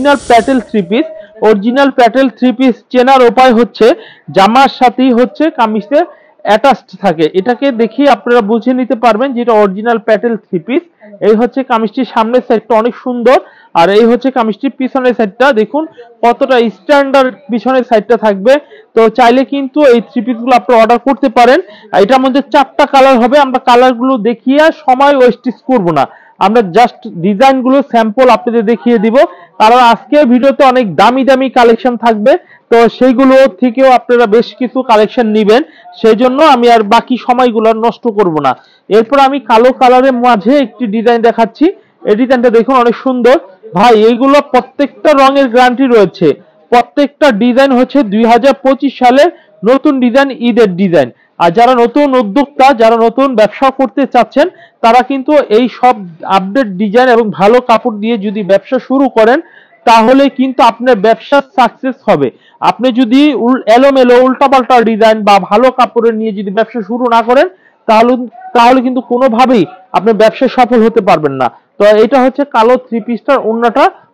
Original Patel three piece. Original Patel three piece চেনার উপায় হচ্ছে জামার সাথেই হচ্ছে কামিজে অ্যাটাচড থাকে, এটাকে দেখিয়ে আপনারা বুঝে নিতে পারবেন যে এটা অরিজিনাল প্যাটেল থ্রি পিস। এই হচ্ছে কামিজটির সামনের সাইডটা অনেক সুন্দর, আর এই হচ্ছে কামিজটির পিছনের সাইডটা দেখুন কতটা স্ট্যান্ডার্ড পিছনের সাইডটা থাকবে। তো চাইলে কিন্তু এই থ্রি পিসগুলো আপনারা অর্ডার করতে পারেন। এটার মধ্যে 4টা কালার হবে, আমরা কালারগুলো দেখিয়ে সময় ওয়েস্টেজ করব না, আমরা জাস্ট ডিজাইনগুলো স্যাম্পল আপনাদের দেখিয়ে দিব, কারণ আজকে ভিডিওতে অনেক দামি দামি কালেকশন থাকবে, তো সেইগুলো থেকেও আপনারা বেশ কিছু কালেকশন নেবেন, সেই জন্য আমি আর বাকি সময়গুলো নষ্ট করব না। এরপর আমি কালো কালারের মাঝে একটি ডিজাইন দেখাচ্ছি, এই ডিজাইনটা দেখুন অনেক সুন্দর ভাই, এইগুলো প্রত্যেকটা রঙের গ্যারান্টি রয়েছে, প্রত্যেকটা ডিজাইন হচ্ছে 2025 সালের নতুন ডিজাইন, ঈদের ডিজাইন। আর যারা নতুন উদ্যোক্তা, যারা নতুন ব্যবসা করতে চাচ্ছেন, তারা কিন্তু এই সব আপডেট ডিজাইন এবং ভালো কাপড় দিয়ে যদি ব্যবসা শুরু করেন, তাহলে কিন্তু আপনার ব্যবসা সাকসেস হবে। আপনি যদি এলোমেলো উল্টাপাল্টা ডিজাইন বা ভালো কাপড়ের নিয়ে যদি ব্যবসা শুরু না করেন, তাহলে তাহলে কিন্তু কোনোভাবেই আপনি ব্যবসায় সফল হতে পারবেন না। তো এটা হচ্ছে কালো থ্রি পিসটার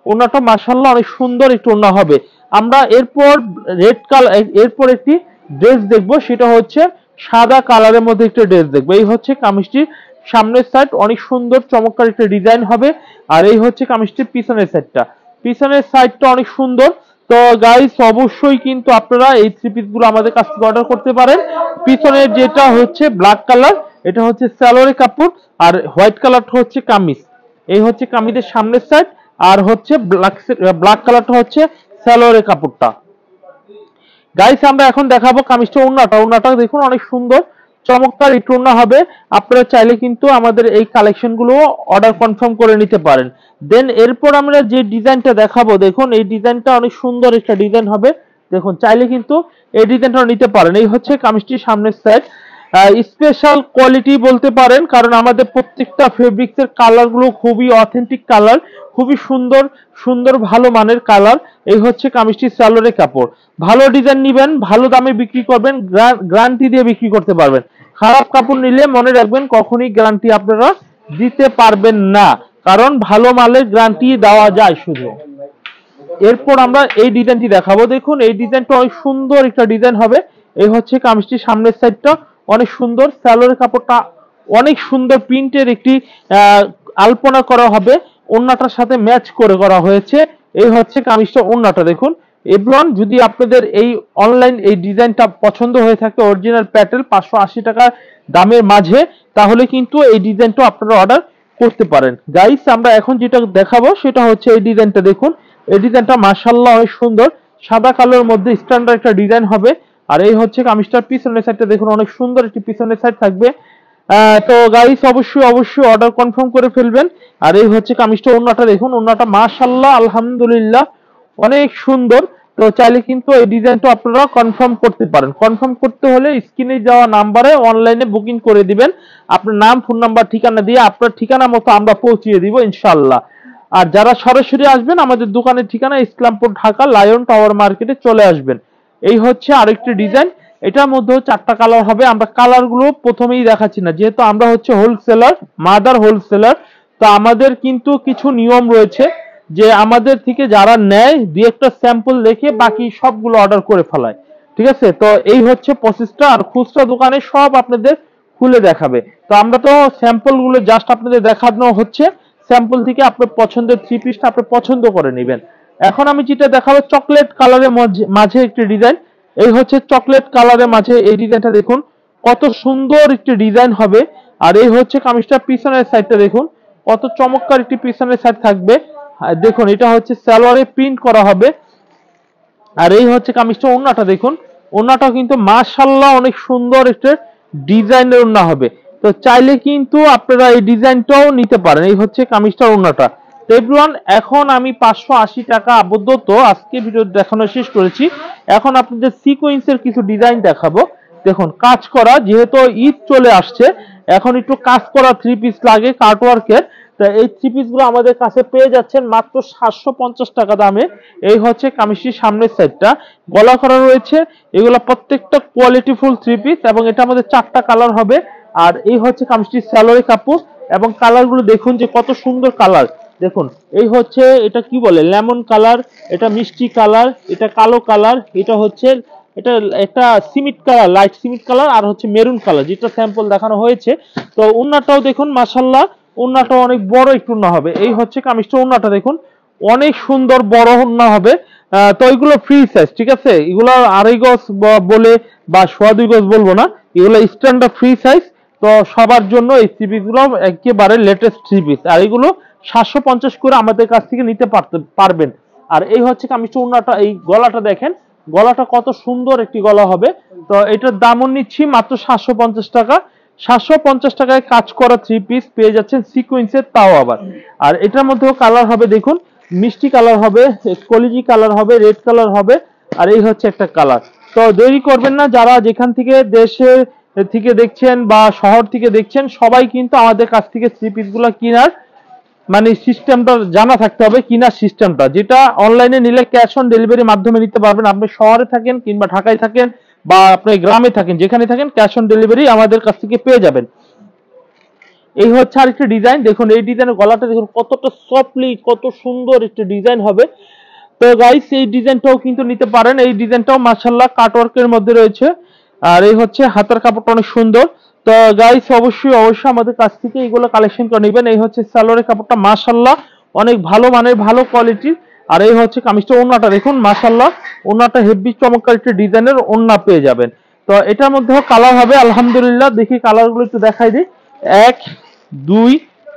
ওড়নাটা মাশাআল্লাহ অনেক সুন্দর একটু ওড়না হবে। আমরা এরপর রেড কালার, এরপর একটি ড্রেস দেখবো, সেটা হচ্ছে সাদা কালারের মধ্যে একটা ড্রেস দেখবো। এই হচ্ছে কামিজটির সামনের সাইড, অনেক সুন্দর চমৎকার একটা ডিজাইন হবে, আর এই হচ্ছে কামিজটির পিছনের সাইডটা, পিছনের সাইডটা অনেক সুন্দর। তো গাইস অবশ্যই কিন্তু আপনারা এই থ্রি পিস গুলো আমাদের কাছ থেকে অর্ডার করতে পারেন। পিছনের যেটা হচ্ছে ব্ল্যাক কালার, এটা হচ্ছে সালোয়ারের কাপড়, আর হোয়াইট কালারটা হচ্ছে কামিজ। এই হচ্ছে কামিজের সামনের সাইড, আর হচ্ছে ব্ল্যাক কালারটা হচ্ছে সালোয়ারের কাপড়টা। গাইস আমরা এখন দেখাবো কামিজটা ওড়নাটা দেখুন অনেক সুন্দর চমৎকার একটু ওড়না হবে। আপনারা চাইলে কিন্তু আমাদের এই কালেকশন গুলো অর্ডার কনফার্ম করে নিতে পারেন। দেন এরপর আমরা যে ডিজাইনটা দেখাবো, দেখুন এই ডিজাইনটা অনেক সুন্দর একটা ডিজাইন হবে, দেখুন চাইলে কিন্তু এই ডিজাইনটা নিতে পারেন। এই হচ্ছে কামিজটির সামনের সাইড, স্পেশাল কোয়ালিটি বলতে পারেন, কারণ আমাদের প্রত্যেকটা ফেব্রিক্সের কালারগুলো খুবই অথেন্টিক কালার, খুবই সুন্দর সুন্দর ভালো মানের কালার। এই হচ্ছে কামিজটির সালোয়ারের কাপড়, ভালো ডিজাইন নিবেন, ভালো দামে বিক্রি করবেন, গ্যারান্টি দিয়ে বিক্রি করতে পারবেন। খারাপ কাপড় নিলে মনে রাখবেন কখনোই গ্যারান্টি আপনারা দিতে পারবেন না, কারণ ভালো মালের গ্যারান্টি দেওয়া যায় শুধু। এরপর আমরা এই ডিজাইনটি দেখাবো, দেখুন এই ডিজাইনটা অনেক সুন্দর একটা ডিজাইন হবে। এই হচ্ছে কামিজটির সামনের সাইডটা অনেক সুন্দর, সালোয়ারের কাপড়টা অনেক সুন্দর প্রিন্টের একটি আলপনা করা হবে, ওড়নাটার সাথে ম্যাচ করে করা হয়েছে। এই হচ্ছে কামিজটা ওড়নাটা দেখুন। এভলন যদি আপনাদের এই অনলাইন এই ডিজাইনটা পছন্দ হয়ে থাকে, অরিজিনাল প্যাটেল 580 টাকা দামের মাঝে, তাহলে কিন্তু এই ডিজাইনটা আপনারা অর্ডার করতে পারেন। গাইস আমরা এখন যেটা দেখাবো সেটা হচ্ছে এই ডিজাইনটা দেখুন, এই ডিজাইনটা মাশাআল্লাহ অনেক সুন্দর, সাদা কালোর মধ্যে স্ট্যান্ডার্ড একটা ডিজাইন হবে। আর এই হচ্ছে কামিজটার পিছনের সাইডটা দেখুন অনেক সুন্দর একটি পিছনের সাইড থাকবে। তো গাইস অবশ্যই অর্ডার কনফার্ম করে ফেলবেন। আর এই হচ্ছে কামিজটা ওড়নাটা দেখুন, ওড়নাটা মাশাআল্লাহ আলহামদুলিল্লাহ অনেক সুন্দর। তো চাইলে কিন্তু এই ডিজাইনটা আপনারা কনফার্ম করতে পারেন। কনফার্ম করতে হলে স্ক্রিনে যাওয়া নাম্বারে অনলাইনে বুকিং করে দিবেন, আপনার নাম ফোন নাম্বার ঠিকানা দিয়ে আপনার ঠিকানা মতো আমরা পৌঁছিয়ে দিব ইনশাআল্লাহ। আর যারা সরাসরি আসবেন, আমাদের দোকানের ঠিকানা ইসলামপুর ঢাকা লায়ন টাওয়ার মার্কেটে চলে আসবেন। এই হচ্ছে আরেকটি ডিজাইন, এটার মধ্যেও 4টা কালার হবে। আমরা কালারগুলো প্রথমেই দেখাচ্ছি না, যেহেতু আমরা হচ্ছে হোলসেলার, মাদার হোলসেলার, তো আমাদের কিন্তু কিছু নিয়ম রয়েছে যে আমাদের থেকে যারা নেয় দুই একটা স্যাম্পল দেখে বাকি সবগুলো অর্ডার করে ফেলায়, ঠিক আছে? তো এই হচ্ছে প্রসেসটা। আর খুচরা দোকানে সব আপনাদের খুলে দেখাবে, তো আমরা তো স্যাম্পল গুলো জাস্ট আপনাদের দেখানো হচ্ছে, স্যাম্পল থেকে আপনার পছন্দের থ্রি পিসটা আপনি পছন্দ করে নেবেন। এখন আমি যেটা দেখাবো চকলেট কালারের মাঝে একটি ডিজাইন, এই হচ্ছে চকলেট কালারের মাঝে এই ডিজাইনটা দেখুন কত সুন্দর একটি ডিজাইন হবে। আর এই হচ্ছে কামিজটার পিছনের সাইডটা দেখুন কত চমৎকার একটি পিছনের সাইড থাকবে, দেখুন এটা হচ্ছে সালোয়ারে প্রিন্ট করা হবে। আর এই হচ্ছে কামিজটা ওড়নাটা দেখুন, ওড়নাটাও কিন্তু মাশাআল্লাহ অনেক সুন্দর একটা ডিজাইনের ওড়না হবে। তো চাইলে কিন্তু আপনারা এই ডিজাইনটাও নিতে পারেন। এই হচ্ছে কামিজটার ওড়নাটা। তো এভরিওয়ান এখন আমি 580 টাকা আপাতত আজকে ভিডিও দেখানো শেষ করেছি। এখন আপনাদের সিকোয়েন্সের কিছু ডিজাইন দেখাবো। দেখুন কাজ করা, যেহেতু ঈদ চলে আসছে, এখন একটু কাজ করা থ্রি পিস লাগে কাটওয়ার্কের। তো এই থ্রি পিস গুলো আমাদের কাছে পেয়ে যাচ্ছেন মাত্র 750 টাকা দামে। এই হচ্ছে কামিজটির সামনের সাইডটা, গলা করা রয়েছে, এগুলো প্রত্যেকটা কোয়ালিটি ফুল থ্রি পিস, এবং এটা আমাদের 4টা কালার হবে। আর এই হচ্ছে কামিজটির সালোয়ারের কাপড়, এবং কালারগুলো দেখুন যে কত সুন্দর কালার, দেখুন এই হচ্ছে, এটা কি বলে, লেমন কালার, এটা মিষ্টি কালার, এটা কালো কালার, এটা হচ্ছে এটা একটা সিমিট কালার, লাইট সিমিট কালার, আর হচ্ছে মেরুন কালার, যেটা স্যাম্পল দেখানো হয়েছে। তো ওন্নাটাও দেখুন মাশাআল্লাহ, ওন্নাটাও অনেক বড় একটু ওন্না হবে। এই হচ্ছে কামিজটা, ওন্নাটা দেখুন অনেক সুন্দর বড় ওন্না হবে। তো এগুলো ফ্রি সাইজ, ঠিক আছে, এগুলো আড়াই গজ বলে বা সোয়া 2 গজ বলবো না, এগুলো স্ট্যান্ডার্ড ফ্রি সাইজ। তো সবার জন্য এই থ্রি পিস গুলো একেবারে লেটেস্ট থ্রি পিস, আর এগুলো 750 করে আমাদের কাছ থেকে নিতে পারবেন। আর এই হচ্ছে কামিজটা, ওন্নাটা, এই গলাটা দেখেন, গলাটা কত সুন্দর একটি গলা হবে। তো এটার দামও নিচ্ছি মাত্র 750 টাকা। 750 টাকায় কাজ করা থ্রি পিস পেয়ে যাচ্ছেন সিকোয়েন্সের, তাও আবার। আর এটার মধ্যেও কালার হবে দেখুন, মিষ্টি কালার হবে, কলিজি কালার হবে, রেড কালার হবে, আর এই হচ্ছে একটা কালার। তো দেরি করবেন না, যারা যেখান থেকে দেশে থেকে দেখছেন বা শহর থেকে দেখছেন, সবাই কিন্তু আমাদের কাছ থেকে থ্রি পিস গুলা কেনার মানে সিস্টেমটা জানা থাকতে হবে, কিনার সিস্টেমটা, যেটা অনলাইনে নিলে ক্যাশ অন ডেলিভারির মাধ্যমে নিতে পারবেন। আপনি শহরে থাকেন কিংবা ঢাকায় থাকেন বা আপনি গ্রামে থাকেন, যেখানে থাকেন ক্যাশ অন ডেলিভারি আমাদের কাছ থেকে পেয়ে যাবেন। এই হচ্ছে আরেকটা ডিজাইন, দেখুন এই ডিজাইনের গলাটা দেখুন কতটা সফটলি, কত সুন্দর একটা ডিজাইন হবে। তো গাইস এই ডিজাইনটাও কিন্তু নিতে পারেন, এই ডিজাইনটাও মাশাআল্লাহ কাটওয়ার্কের মধ্যে রয়েছে। আর এই হচ্ছে হাতার কাপড়টা অনেক সুন্দর। তো গাইস অবশ্যই অবশ্যই আমাদের কাছ থেকে এইগুলো কালেকশন করে নেবেন। এই হচ্ছে সালোয়ারের কাপড়টা মাশাআল্লাহ অনেক ভালো মানের, ভালো কোয়ালিটির। আর এই হচ্ছে কামিজটা, ওন্নাটা দেখুন মাশাআল্লাহ, ওন্নাটা হেভি চমৎকার একটা ডিজাইনের ওন্না পেয়ে যাবেন। তো এটার মধ্যেও কালার হবে আলহামদুলিল্লাহ, দেখি কালারগুলো একটু দেখাই দিই। 1 2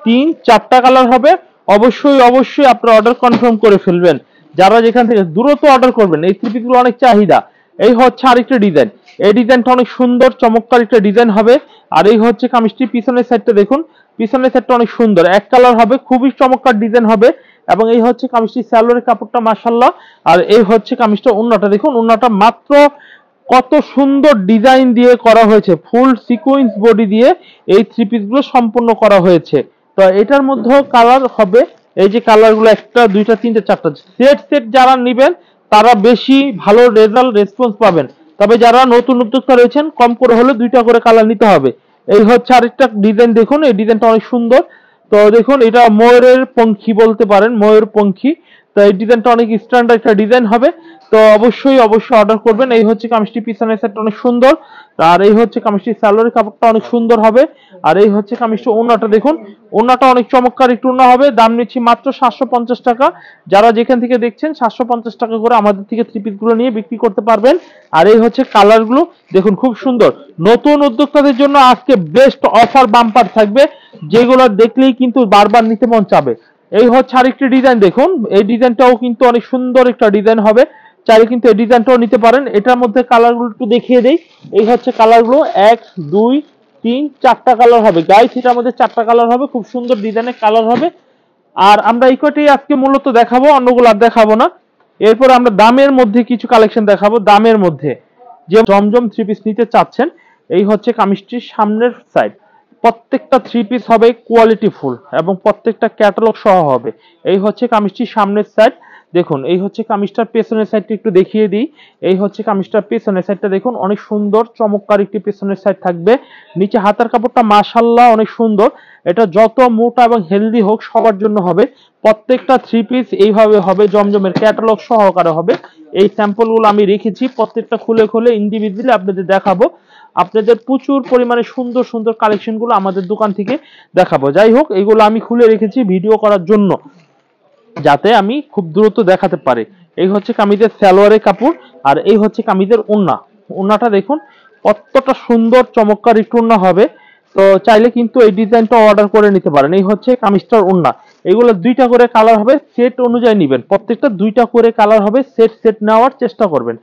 3 4টা কালার হবে। অবশ্যই অবশ্যই আপনারা অর্ডার কনফার্ম করে ফেলবেন, যারা যেখান থেকে দ্রুত অর্ডার করবেন, এই থ্রি পিস গুলো অনেক চাহিদা। এই হচ্ছে আরেকটা ডিজাইন, এই ডিজাইনটা অনেক সুন্দর চমৎকার একটা ডিজাইন হবে। আর এই হচ্ছে কামিজটি, পিছনের সাইডটা দেখুন, পিছনের সাইডটা অনেক সুন্দর, এক কালার হবে, খুবই চমৎকার ডিজাইন হবে। এবং এই হচ্ছে কামিজটি, সালোয়ারের কাপড়টা মাশাআল্লাহ। আর এই হচ্ছে কামিজটা, ওন্নাটা দেখুন, ওন্নাটা মাত্র কত সুন্দর ডিজাইন দিয়ে করা হয়েছে, ফুল সিকোয়েন্স বডি দিয়ে এই থ্রি পিস গুলো সম্পূর্ণ করা হয়েছে। তো এটার মধ্যেও কালার হবে, এই যে কালার গুলো, একটা দুইটা তিনটা চারটা, সেট সেট যারা নেবেন তারা বেশি ভালো রেজাল্ট রেসপন্স পাবেন। তবে যারা নতুন উদ্যোক্তা রয়েছেন, কম করে হলে দুইটা করে কালার নিতে হবে। এই হচ্ছে আরেকটা ডিজাইন দেখুন, এই ডিজাইনটা অনেক সুন্দর। তো দেখুন এটা ময়ূরের পঙ্খী বলতে পারেন, ময়ূর পঙ্খী। তো এই ডিজাইনটা অনেক স্ট্যান্ডার্ড একটা ডিজাইন হবে। তো অবশ্যই অবশ্যই অর্ডার করবেন। এই হচ্ছে কামিজটি, পিছনের সেটটা অনেক সুন্দর। আর এই হচ্ছে কামিজটি, সালোয়ারের কাপড়টা অনেক সুন্দর হবে। আর এই হচ্ছে কামিজটি, ওন্নাটা দেখুন, ওন্নাটা অনেক চমৎকার একটু ওন্না হবে। দাম নিচ্ছি মাত্র 750 টাকা। যারা যেখান থেকে দেখছেন 750 টাকা করে আমাদের থেকে থ্রি পিস গুলো নিয়ে বিক্রি করতে পারবেন। আর এই হচ্ছে কালার গুলো দেখুন, খুব সুন্দর। নতুন উদ্যোক্তাদের জন্য আজকে বেস্ট অফার বাম্পার থাকবে, যেগুলো দেখলেই কিন্তু বারবার নিতে মন চাবে। এই হচ্ছে আরেকটি ডিজাইন দেখুন, এই ডিজাইনটাও কিন্তু অনেক সুন্দর একটা ডিজাইন হবে, চাইলে কিন্তু এই ডিজাইনটাও নিতে পারেন। এটার মধ্যে কালারগুলো একটু দেখিয়ে দেই। এই হচ্ছে কালারগুলো, 1 2 3 4টা কালার হবে গাইস, এটার মধ্যে 4টা কালার হবে, খুব সুন্দর ডিজাইনের কালার হবে। আর আমরা এই কয়টাই আজকে মূলত দেখাবো, অন্যগুলো আর দেখাবো না। এরপর আমরা দামের মধ্যে কিছু কালেকশন দেখাবো। দামের মধ্যে যে জমজম থ্রি পিস নিতে চাচ্ছেন, এই হচ্ছে কামিজটির সামনের সাইড, প্রত্যেকটা থ্রি পিস হবে কোয়ালিটি ফুল এবং প্রত্যেকটা ক্যাটালগ সহ হবে। এই হচ্ছে কামিজটির সামনের সাইড দেখুন। এই হচ্ছে কামিজটার পেছনের সাইডটা একটু দেখিয়ে দিই। এই হচ্ছে কামিজটার পেছনের সাইডটা দেখুন, অনেক সুন্দর চমৎকার একটি পেছনের সাইড থাকবে। নিচে হাতার কাপড়টা মাশাআল্লাহ অনেক সুন্দর। এটা যত মোটা এবং হেলদি হোক সবার জন্য হবে। প্রত্যেকটা থ্রি পিস এইভাবে হবে, জমজমের ক্যাটালগ সহকারে হবে। এই স্যাম্পলগুলো আমি রেখেছি, প্রত্যেকটা খুলে খুলে ইন্ডিভিজুয়ালি আপনাদের দেখাবো। আপনাদের প্রচুর পরিমাণে সুন্দর সুন্দর কালেকশনগুলো আমাদের দোকান থেকে দেখাবো। যাই হোক, এগুলো আমি খুলে রেখেছি ভিডিও করার জন্য, যাতে আমি খুব দ্রুত দেখাতে পারি। এই হচ্ছে কামিজের সালোয়ারের কাপড়, আর এই হচ্ছে কামিজের ওন্না। ওন্নাটা দেখুন কতটা সুন্দর চমৎকার একটু ওন্না হবে। তো চাইলে কিন্তু এই ডিজাইনটা অর্ডার করে নিতে পারেন। এই হচ্ছে কামিজটার ওন্না। এগুলো দুইটা করে কালার হবে, সেট অনুযায়ী নেবেন, প্রত্যেকটা দুইটা করে কালার হবে, সেট সেট নেওয়ার চেষ্টা করবেন।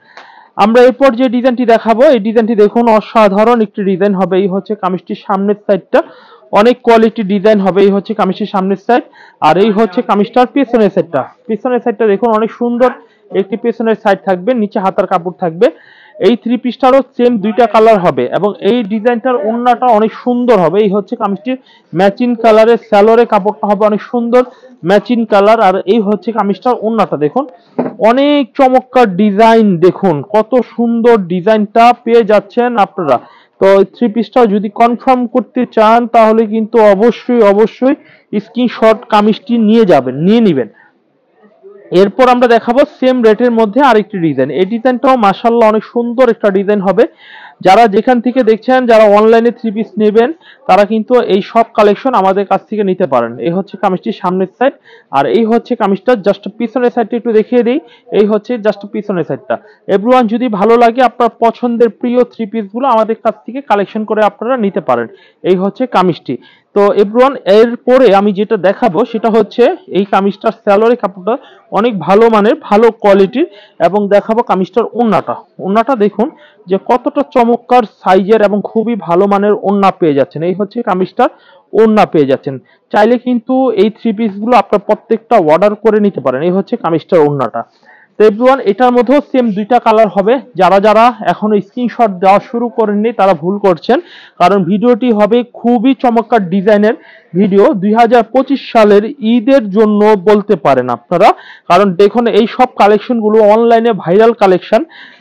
আমরা এরপর যে ডিজাইনটি দেখাবো, এই ডিজাইনটি দেখুন অসাধারণ একটি ডিজাইন হবে। এই হচ্ছে কামিজটির সামনের সাইডটা, অনেক কোয়ালিটি ডিজাইন হবে। এই হচ্ছে কামিজটির সামনের সাইড, আর এই হচ্ছে কামিজটার পেছনের সাইডটা। পেছনের সাইডটা দেখুন অনেক সুন্দর একটি পেছনের সাইড থাকবে, নিচে হাতার কাপড় থাকবে। এই থ্রি পিসটারও সেম দুইটা কালার হবে এবং এই ডিজাইনটার ওন্নাটা অনেক সুন্দর হবে। এই হচ্ছে কামিজটির ম্যাচিং কালারের সালোয়ারের কাপড়টা হবে অনেক সুন্দর ম্যাচিং কালার। আর এই হচ্ছে কামিজটার ওন্নাটা দেখুন, অনেক চমৎকার ডিজাইন, দেখুন কত সুন্দর ডিজাইনটা পেয়ে যাচ্ছেন আপনারা। তো থ্রি পিসটা যদি কনফার্ম করতে চান তাহলে কিন্তু অবশ্যই স্ক্রিনশট কামিজটি নিয়ে নেবেন। এরপর আমরা দেখাবো সেম রেটের মধ্যে আরেকটি ডিজাইন। এই ডিজাইনটাও মাশাআল্লাহ অনেক সুন্দর একটা ডিজাইন হবে। যারা যেখান থেকে দেখছেন, যারা অনলাইনে থ্রি পিস নেবেন, তারা কিন্তু এই সব কালেকশন আমাদের কাছ থেকে নিতে পারেন। এই হচ্ছে কামিজটির সামনের সাইড, আর এই হচ্ছে কামিজটার জাস্ট পিছনের সাইডটা একটু দেখিয়ে দিই। এই হচ্ছে জাস্ট পিছনের সাইডটা। এভরিওয়ান, যদি ভালো লাগে আপনার পছন্দের প্রিয় থ্রি পিসগুলো আমাদের কাছ থেকে কালেকশন করে আপনারা নিতে পারেন। এই হচ্ছে কামিজটি। তো এভরিওয়ান, এরপরে আমি যেটা দেখাবো সেটা হচ্ছে এই কামিজটার স্যালোয়ারের কাপড়টা অনেক ভালো মানের, ভালো কোয়ালিটির, এবং দেখাবো কামিজটার ওন্নাটা দেখুন যে কতটা চমৎকার সাইজের এবং খুবই ভালো মানের ওন্না পেয়ে যাচ্ছেন। এই হচ্ছে কামিজটার ওন্না পেয়ে যাচ্ছেন। চাইলে কিন্তু এই থ্রি পিসগুলো আপনার প্রত্যেকটা অর্ডার করে নিতে পারেন। এই হচ্ছে কামিজটার ওন্নাটা। তো এভরিওয়ান, এটার মধ্যেও সেম দুইটা কালার হবে। যারা এখনো স্ক্রিনশট দেওয়া শুরু করেননি তারা ভুল করছেন, কারণ ভিডিওটি হবে খুবই চমৎকার ডিজাইনের ভিডিও। 2025 সালের ঈদের জন্য বলতে পারেন আপনারা, কারণ দেখুন এই সব কালেকশনগুলো অনলাইনে ভাইরাল কালেকশন।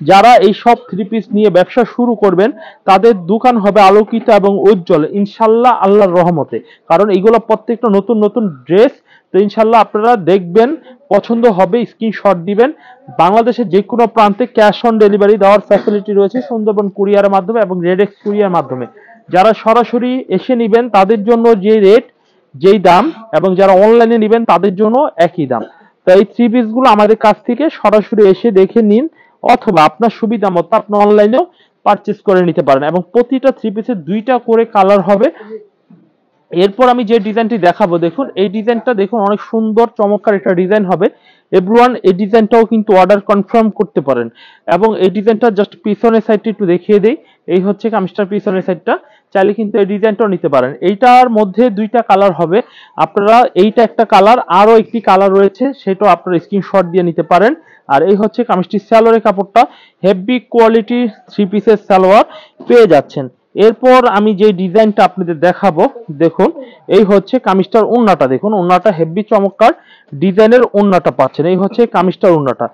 যারা এই সব থ্রি পিস নিয়ে ব্যবসা শুরু করবেন তাদের দোকান হবে আলোকিত এবং উজ্জ্বল ইনশাল্লাহ, আল্লাহর রহমতে। কারণ এইগুলো প্রত্যেকটা নতুন ড্রেস। তো ইনশাল্লাহ আপনারা দেখবেন, পছন্দ হবে, স্ক্রিনশট দিবেন। বাংলাদেশের যে কোনো প্রান্তে ক্যাশ অন ডেলিভারি দেওয়ার ফ্যাসিলিটি রয়েছে সুন্দরবন কুরিয়ারের মাধ্যমে এবং রেডেক্স কুরিয়ার মাধ্যমে। যারা সরাসরি এসে নেবেন তাদের জন্য যে রেট, যেই দাম, এবং যারা অনলাইনে নেবেন তাদের জন্য একই দাম। তো এই থ্রি পিসগুলো আমাদের কাছ থেকে সরাসরি এসে দেখে নিন, অথবা আপনার সুবিধা মতো আপনি অনলাইনেও পারচেস করে নিতে পারেন। এবং প্রতিটা থ্রি পিসের দুইটা করে কালার হবে। এরপর আমি যে ডিজাইনটি দেখাবো, দেখুন এই ডিজাইনটা দেখুন অনেক সুন্দর চমৎকার একটা ডিজাইন হবে। এভরিওয়ান, এই ডিজাইনটাও কিন্তু অর্ডার কনফার্ম করতে পারেন। এবং এই ডিজাইনটা জাস্ট পিছনের সাইডটা একটু দেখিয়ে দেই। এই হচ্ছে কামিজটার পিছনের সাইডটা। চাইলে কিন্তু এই ডিজাইনটাও নিতে পারেন। এইটার মধ্যে দুইটা কালার হবে। আপনারা এইটা একটা কালার, আরো একটি কালার রয়েছে, সেটাও আপনারা স্ক্রিনশট দিয়ে নিতে পারেন। আর এই হচ্ছে কামিজটির সালোয়ারের কাপড়টা, হেভি কোয়ালিটির থ্রি পিসের সালোয়ার পেয়ে যাচ্ছেন। এরপর আমি যে ডিজাইনটা আপনাদের দেখাবো, দেখুন এই হচ্ছে কামিজটার ওন্নাটা। দেখুন ওন্নাটা হেভি চমৎকার ডিজাইনের ওন্নাটা পাচ্ছেন। এই হচ্ছে কামিজটার ওন্নাটা।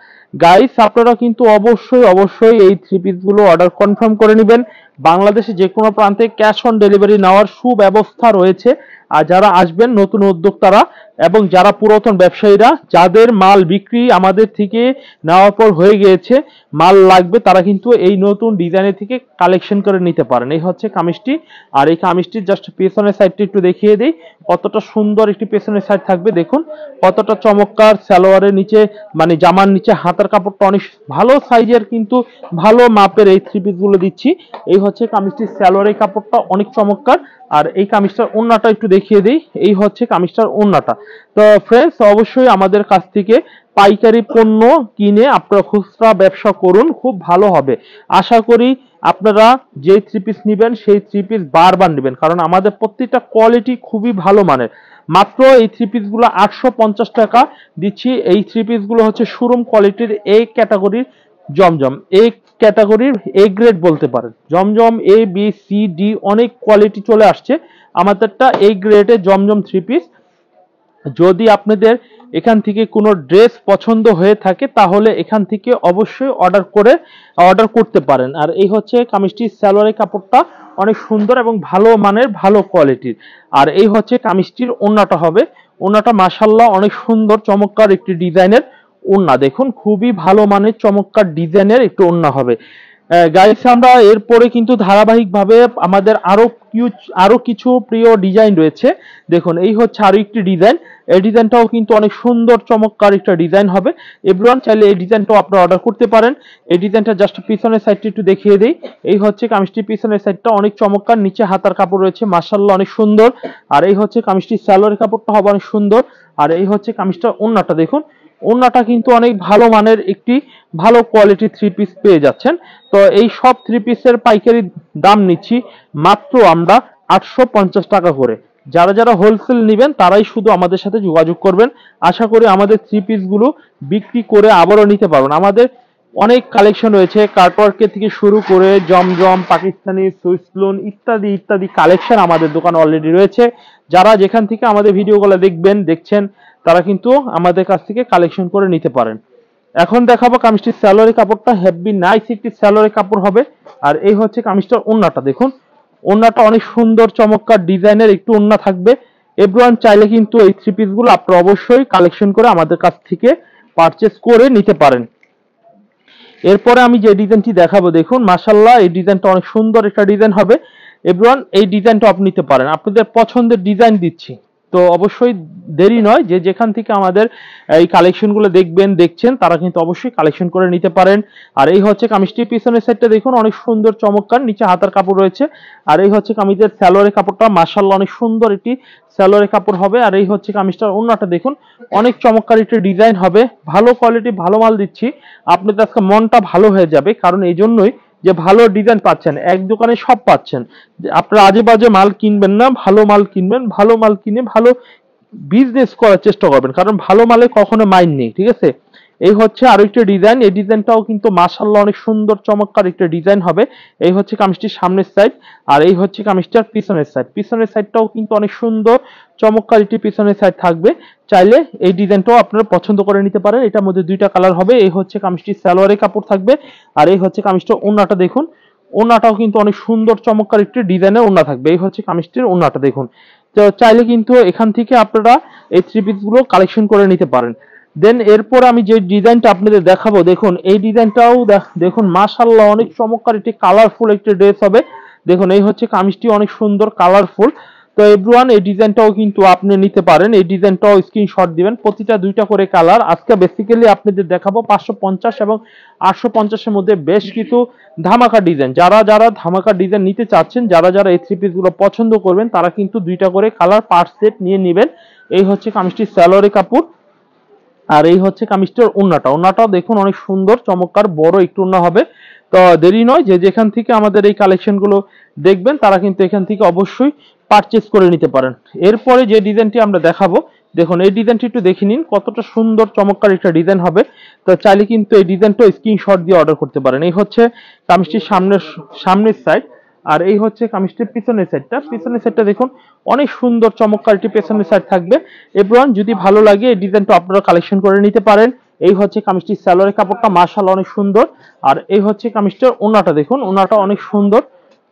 গাইস, আপনারা কিন্তু অবশ্যই এই থ্রি পিসগুলো অর্ডার কনফার্ম করে নেবেন। বাংলাদেশে যে কোনো প্রান্তে ক্যাশ অন ডেলিভারি নেওয়ার সুব্যবস্থা রয়েছে। আর যারা আসবেন নতুন উদ্যোক্তারা এবং যারা পুরাতন ব্যবসায়ীরা, যাদের মাল বিক্রি আমাদের থেকে নেওয়ার পর হয়ে গিয়েছে, মাল লাগবে, তারা কিন্তু এই নতুন ডিজাইনের থেকে কালেকশন করে নিতে পারেন। এই হচ্ছে কামিজটি। আর এই কামিজটির জাস্ট পেছনের সাইডটি একটু দেখিয়ে দিই, কতটা সুন্দর একটি পেছনের সাইড থাকবে। দেখুন কতটা চমৎকার। সালোয়ারের নিচে মানে জামার নিচে হাতার কাপড়টা অনেক ভালো সাইজের, কিন্তু ভালো মাপের এই থ্রি পিস গুলো দিচ্ছি। এই হচ্ছে কামিজটির সালোয়ারের কাপড়টা অনেক চমৎকার। আর এই কামিজটার ওন্নাটা একটু দেখিয়ে দিই। এই হচ্ছে কামিজটার ওন্নাটা। তো ফ্রেন্ডস, অবশ্যই আমাদের কাছ থেকে পাইকারি পণ্য কিনে আপনারা খুচরা ব্যবসা করুন, খুব ভালো হবে। আশা করি আপনারা যে থ্রি পিস নেবেন সেই থ্রি পিস বারবার নেবেন, কারণ আমাদের প্রত্যেকটা কোয়ালিটি খুবই ভালো মানের। মাত্র এই থ্রি পিস গুলো 850 টাকা দিচ্ছি। এই থ্রি পিস গুলো হচ্ছে শোরুম কোয়ালিটির, এ ক্যাটাগরির জমজম, এ ক্যাটাগরির এ গ্রেড বলতে পারেন। জমজম এ বি সি ডি অনেক কোয়ালিটি চলে আসছে, আমাদেরটা এই গ্রেডের জমজম থ্রি পিস। যদি আপনাদের এখান থেকে কোনো ড্রেস পছন্দ হয়ে থাকে তাহলে এখান থেকে অবশ্যই অর্ডার করতে পারেন। আর এই হচ্ছে কামিজটির সালোয়ারের কাপড়টা অনেক সুন্দর এবং ভালো মানের, ভালো কোয়ালিটির। আর এই হচ্ছে কামিজটির ওন্নাটা হবে। ওন্নাটা মাশাআল্লাহ অনেক সুন্দর চমৎকার একটি ডিজাইনের ওন্না। দেখুন খুবই ভালো মানের চমৎকার ডিজাইনের একটু ওন্না হবে। গাইস, আমরা এরপরে কিন্তু ধারাবাহিকভাবে আমাদের আরো কিছু প্রিয় ডিজাইন রয়েছে। দেখুন এই হচ্ছে আরো একটি ডিজাইন। এই ডিজাইনটাও কিন্তু অনেক সুন্দর চমৎকার একটা ডিজাইন হবে। এভরিওয়ান, চাইলে এই ডিজাইনটাও আপনারা অর্ডার করতে পারেন। এই ডিজাইনটা জাস্ট পিছনের সাইডটা একটু দেখিয়ে দেই। এই হচ্ছে কামিজটির পিছনের সাইডটা অনেক চমৎকার, নিচে হাতার কাপড় রয়েছে মাশাআল্লাহ অনেক সুন্দর। আর এই হচ্ছে কামিজটির সালোয়ারের কাপড়টা হবে অনেক সুন্দর। আর এই হচ্ছে কামিজটার ওন্নাটা। দেখুন ওন্নাটা কিন্তু অনেক ভালো মানের একটি ভালো কোয়ালিটি থ্রি পিস পেয়ে যাচ্ছেন। তো এই সব থ্রি পিসের পাইকারি দাম নিচ্ছি মাত্র আমরা 850 টাকা করে। যারা হোলসেল নেবেন তারাই শুধু আমাদের সাথে যোগাযোগ করবেন। আশা করি আমাদের থ্রি পিস গুলো বিক্রি করে আবারও নিতে পারবেন। আমাদের অনেক কালেকশন রয়েছে, কার্টওয়ার্কের থেকে শুরু করে জমজম, পাকিস্তানি, সুইসলোন ইত্যাদি কালেকশন আমাদের দোকান অলরেডি রয়েছে। যারা যেখান থেকে আমাদের ভিডিওগুলো দেখছেন তারা কিন্তু আমাদের কাছ থেকে কালেকশন করে নিতে পারেন। এখন দেখাবো কামিজটির সালোয়ারের কাপড়টা, হেভি নাইস একটি সালোয়ারের কাপড় হবে। আর এই হচ্ছে কামিজটার ওড়নাটা দেখুন, ওড়নাটা অনেক সুন্দর চমৎকার ডিজাইনের একটু ওড়না থাকবে। এভরিওয়ান চাইলে কিন্তু এই থ্রি পিস গুলো আপনারা অবশ্যই কালেকশন করে আমাদের কাছ থেকে পারচেজ করে নিতে পারেন। এরপরে আমি যে ডিজাইনটি দেখাবো দেখুন, মাশাআল্লাহ এই ডিজাইনটা অনেক সুন্দর একটা ডিজাইন হবে। এভরিওয়ান এই ডিজাইনটা আপনি নিতে পারেন, আপনাদের পছন্দের ডিজাইন দিচ্ছি। তো অবশ্যই দেরি নয়, যে যেখান থেকে আমাদের এই কালেকশনগুলো দেখছেন তারা কিন্তু অবশ্যই কালেকশন করে নিতে পারেন। আর এই হচ্ছে কামিজটির পিছনের সাইডটা দেখুন, অনেক সুন্দর চমৎকার, নিচে হাতার কাপড় রয়েছে। আর এই হচ্ছে কামিজের সালোয়ারের কাপড়টা, মাশাআল্লাহ অনেক সুন্দর একটি সালোয়ারের কাপড় হবে। আর এই হচ্ছে কামিজটার ওড়নাটা দেখুন, অনেক চমৎকার একটি ডিজাইন হবে। ভালো কোয়ালিটি ভালো মাল দিচ্ছি, আপনাদের আজকে মনটা ভালো হয়ে যাবে, কারণ এই জন্যই যে ভালো ডিজাইন পাচ্ছেন, এক দোকানে সব পাচ্ছেন। আপনারা আজে বাজে মাল কিনবেন না, ভালো মাল কিনবেন, ভালো মাল কিনে ভালো বিজনেস করার চেষ্টা করবেন, কারণ ভালো মালে কখনো মাইন্ড নেই, ঠিক আছে। এই হচ্ছে আরো একটা ডিজাইন, এই ডিজাইনটাও কিন্তু মাশাআল্লাহ অনেক সুন্দর চমৎকার একটা ডিজাইন হবে। এই হচ্ছে কামিজটির সামনের সাইড, আর এই হচ্ছে কামিজটার পিছনের সাইড। পিছনের সাইডটাও কিন্তু অনেক সুন্দর চমৎকার একটি পিছনের সাইড থাকবে। চাইলে এই ডিজাইনটাও আপনারা পছন্দ করে নিতে পারেন। এটার মধ্যে দুইটা কালার হবে। এই হচ্ছে কামিজটির সালোয়ারের কাপড় থাকবে, আর এই হচ্ছে কামিজটার ওড়নাটা দেখুন, ওড়নাটাও কিন্তু অনেক সুন্দর চমৎকার একটি ডিজাইনের ওড়না থাকবে। এই হচ্ছে কামিজটির ওড়নাটা দেখুন। তো চাইলে কিন্তু এখান থেকে আপনারা এই থ্রি পিস গুলো কালেকশন করে নিতে পারেন। দেন এরপর আমি যে ডিজাইনটা আপনাদের দেখাবো দেখুন, এই ডিজাইনটাও দেখুন মাশাআল্লাহ অনেক চমৎকার একটি কালারফুল একটি ড্রেস হবে। দেখুন এই হচ্ছে কামিজটি অনেক সুন্দর কালারফুল। তো এভরিওয়ান এই ডিজাইনটাও কিন্তু আপনি নিতে পারেন, এই ডিজাইনটাও স্ক্রিনশট দিবেন। প্রতিটা দুইটা করে কালার। আজকে বেসিক্যালি আপনাদের দেখাবো 550 এবং 850 এর মধ্যে বেশ কিছু ধামাকা ডিজাইন। যারা যারা ধামাকা ডিজাইন নিতে চাচ্ছেন, যারা যারা এই থ্রি পিস গুলো পছন্দ করবেন, তারা কিন্তু দুইটা করে কালার পার সেট নিয়ে নেবেন। এই হচ্ছে কামিজটির সালোয়ারের কাপড়, আর এই হচ্ছে কামিজটার ওড়নাটা। ওড়নাটাও দেখুন অনেক সুন্দর চমৎকার বড় একটু ওড়না হবে। তো দেরি নয়, যে যেখান থেকে আমাদের এই কালেকশন গুলো দেখবেন তারা কিন্তু এখান থেকে অবশ্যই পারচেজ করে নিতে পারেন। এরপরে যে ডিজাইনটি আমরা দেখাবো দেখুন, এই ডিজাইনটি একটু দেখে নিন, কতটা সুন্দর চমৎকার একটা ডিজাইন হবে। তো চাইলে কিন্তু এই ডিজাইনটা স্ক্রিনশট দিয়ে অর্ডার করতে পারেন। এই হচ্ছে কামিজটির সামনের সাইড, আর এই হচ্ছে কামিজটির পিছনের সাইডটা। পিছনের সাইডটা দেখুন অনেক সুন্দর চমৎকার একটি পিছনের সাইড থাকবে। এভরিওয়ান যদি ভালো লাগে এই ডিজাইনটা আপনারা কালেকশন করে নিতে পারেন। এই হচ্ছে কামিজটির সালোয়ারের কাপড়টা, মাশাআল্লাহ অনেক সুন্দর। আর এই হচ্ছে কামিজটার ওড়নাটা দেখুন, ওড়নাটা অনেক সুন্দর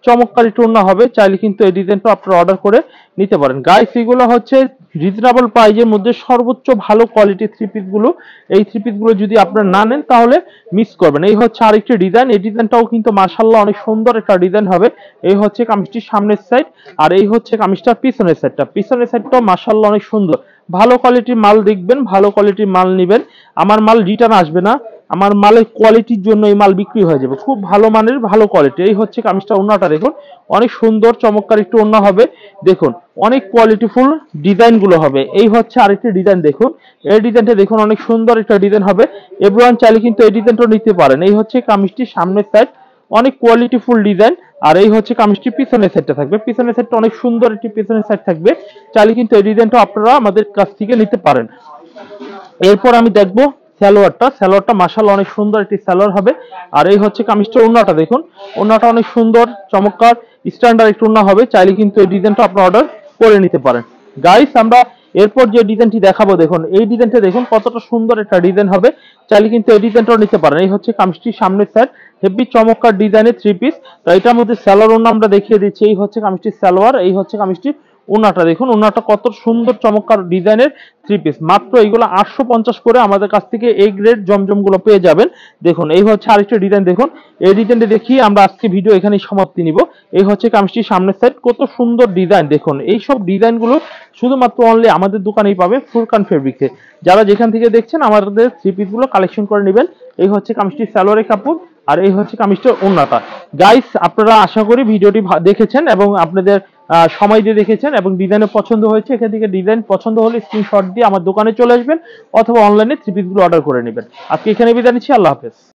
চমৎকার একটু ওড়না হবে। চাইলে কিন্তু এই ডিজাইনটা আপনারা অর্ডার করে নিতে পারেন। গাইস এগুলো হচ্ছে রিজনেবল প্রাইজের মধ্যে সর্বোচ্চ ভালো কোয়ালিটির থ্রি পিস গুলো। এই থ্রি পিস গুলো যদি আপনারা না নেন তাহলে মিস করবেন। এই হচ্ছে আরেকটি ডিজাইন, এই ডিজাইনটাও কিন্তু মাশাআল্লাহ অনেক সুন্দর একটা ডিজাইন হবে। এই হচ্ছে কামিজটির সামনের সাইড, আর এই হচ্ছে কামিজটার পিছনের সাইডটা। পিছনের সাইডটাও মাশাআল্লাহ অনেক সুন্দর। ভালো কোয়ালিটির মাল দেখবেন, ভালো কোয়ালিটির মাল নেবেন। আমার মাল রিটার্ন আসবে না, আমার মালের কোয়ালিটির জন্য এই মাল বিক্রি হয়ে যাবে। খুব ভালো মানের ভালো কোয়ালিটি। এই হচ্ছে কামিজটা, ওড়নাটা দেখুন অনেক সুন্দর চমৎকার একটু ওড়না হবে। দেখুন অনেক কোয়ালিটিফুল ডিজাইন গুলো হবে। এই হচ্ছে আরেকটি ডিজাইন দেখুন, এই ডিজাইনটা দেখুন অনেক সুন্দর একটা ডিজাইন হবে। এভরিওয়ান চাইলে কিন্তু এই ডিজাইনটা নিতে পারেন। এই হচ্ছে কামিজটির সামনের সাইড, অনেক কোয়ালিটিফুল ডিজাইন। আর এই হচ্ছে কামিজটির পিছনের সাইডটা থাকবে। পিছনের সাইডটা অনেক সুন্দর একটি পিছনের সাইড থাকবে। চাইলে কিন্তু এই ডিজাইনটা আপনারা আমাদের কাছ থেকে নিতে পারেন। এরপর আমি দেখবো সালোয়ারটা মাশাআল্লাহ অনেক সুন্দর একটি সালোয়ার হবে। আর এই হচ্ছে কামিজটার ওড়নাটা দেখুন, ওড়নাটা অনেক সুন্দর চমৎকার স্ট্যান্ডার্ড একটু ওড়না হবে। চাইলে কিন্তু এই ডিজাইনটা আপনারা অর্ডার করে নিতে পারেন। গাইস আমরা এরপর যে ডিজাইনটি দেখাবো দেখুন, এই ডিজাইনটা দেখুন কতটা সুন্দর একটা ডিজাইন হবে। চাইলে কিন্তু এই ডিজাইনটাও নিতে পারেন। এই হচ্ছে কামিজটির সামনের সাইড, হেভি চমৎকার ডিজাইনের থ্রি পিস। তো এটার মধ্যে সালোয়ার ওড়না আমরা দেখিয়ে দিচ্ছি। এই হচ্ছে কামিজটির সালোয়ার, এই হচ্ছে কামিজটির ওড়নাটা দেখুন, ওড়নাটা কত সুন্দর চমৎকার ডিজাইনের থ্রি পিস। মাত্র এইগুলো 850 করে আমাদের কাছ থেকে এই গ্রেড জমজম গুলো পেয়ে যাবেন। দেখুন এই হচ্ছে আরেকটা ডিজাইন দেখুন, এই ডিজাইনটা দেখিয়ে আমরা আজকে ভিডিও এখানেই সমাপ্তি নিব। এই হচ্ছে কামিজটির সামনের সাইড, কত সুন্দর ডিজাইন দেখুন। এই সব ডিজাইন গুলো শুধুমাত্র অনলি আমাদের দোকানেই পাবে, ফুরকান ফেব্রিক্সে। যারা যেখান থেকে দেখছেন আমাদের থ্রি পিস গুলো কালেকশন করে নেবেন। এই হচ্ছে কামিজটির সালোয়ারের কাপড়, আর এই হচ্ছে কামিজটার ওড়নাটা। গাইস আপনারা আশা করি ভিডিওটি দেখেছেন এবং আপনাদের সময় দিয়ে দেখেছেন এবং ডিজাইনে পছন্দ হয়েছে। এখান থেকে ডিজাইন পছন্দ হলে স্ক্রিনশট দিয়ে আমার দোকানে চলে আসবেন অথবা অনলাইনে থ্রি পিস গুলো অর্ডার করে নেবেন। আজকে এখানে বিদায় নিচ্ছি, আল্লাহ হাফেজ।